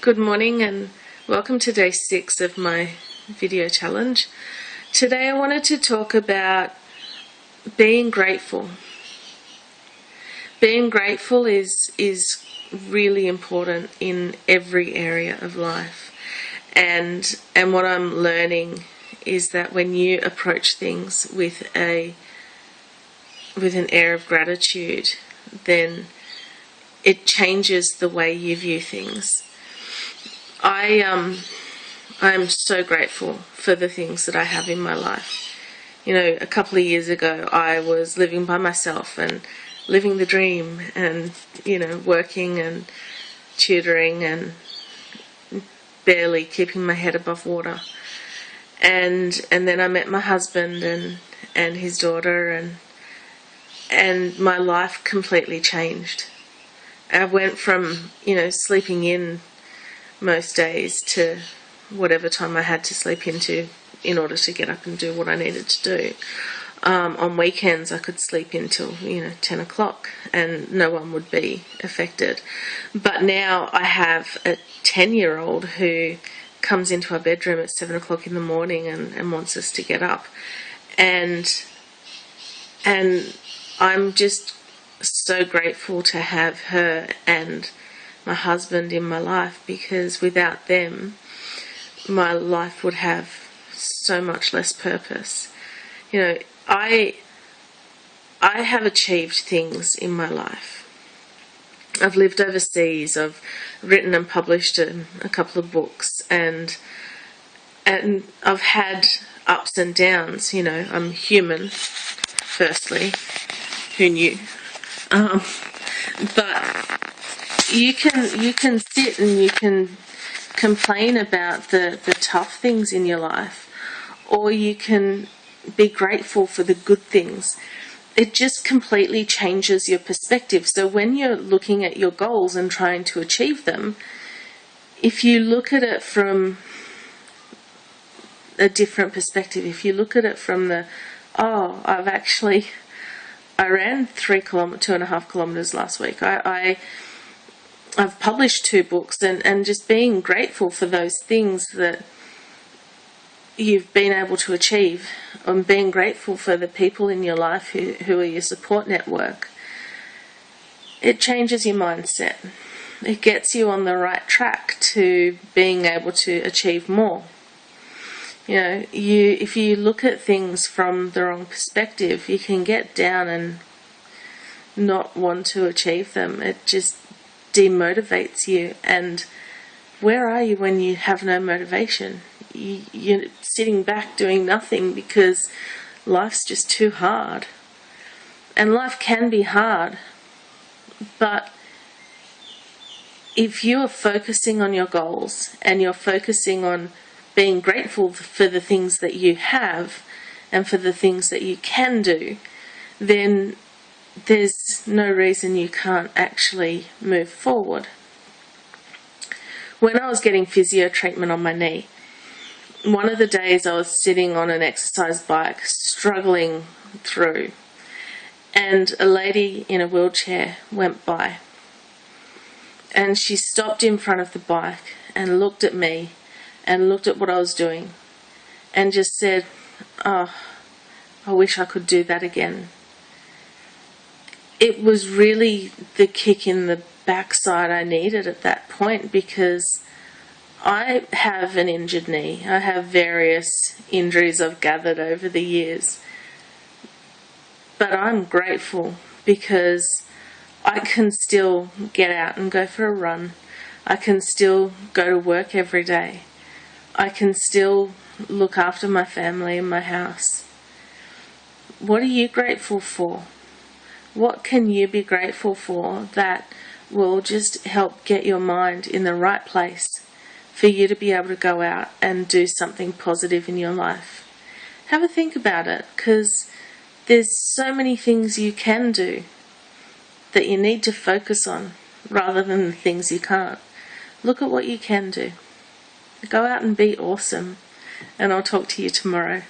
Good morning and welcome to day 6 of my video challenge. Today I wanted to talk about being grateful. Being grateful is really important in every area of life. And what I'm learning is that when you approach things with an air of gratitude, then it changes the way you view things. I'm so grateful for the things that I have in my life. You know, a couple of years ago I was living by myself and living the dream and, you know, working and tutoring and barely keeping my head above water. And then I met my husband and his daughter and my life completely changed. I went from, you know, sleeping in most days to whatever time I had to sleep into in order to get up and do what I needed to do. On weekends I could sleep until 10 o'clock and no one would be affected. But now I have a 10-year-old who comes into our bedroom at 7 o'clock in the morning and wants us to get up. And I'm just so grateful to have her and my husband in my life, because without them my life would have so much less purpose. You know, I have achieved things in my life. I've lived overseas, I've written and published a couple of books, and I've had ups and downs. You know, I'm human, firstly. Who knew? But you can sit and you can complain about the tough things in your life, or you can be grateful for the good things. It just completely changes your perspective. So when you're looking at your goals and trying to achieve them, if you look at it from a different perspective, if you look at it from I ran 2.5 kilometers last week. I've published 2 books, and just being grateful for those things that you've been able to achieve, and being grateful for the people in your life who are your support network. It changes your mindset. It gets you on the right track to being able to achieve more. You know, if you look at things from the wrong perspective, you can get down and not want to achieve them. It just demotivates you. And where are you when you have no motivation? You're sitting back doing nothing because life's just too hard. And life can be hard, but if you are focusing on your goals and you're focusing on being grateful for the things that you have and for the things that you can do, then there's no reason you can't actually move forward. When I was getting physio treatment on my knee, one of the days I was sitting on an exercise bike struggling through, and a lady in a wheelchair went by, and she stopped in front of the bike and looked at me and looked at what I was doing and just said, "Oh, I wish I could do that again." It was really the kick in the backside I needed at that point, because I have an injured knee. I have various injuries I've gathered over the years. But I'm grateful because I can still get out and go for a run. I can still go to work every day. I can still look after my family and my house. What are you grateful for? What can you be grateful for that will just help get your mind in the right place for you to be able to go out and do something positive in your life? Have a think about it, because there's so many things you can do that you need to focus on rather than the things you can't. Look at what you can do. Go out and be awesome, and I'll talk to you tomorrow.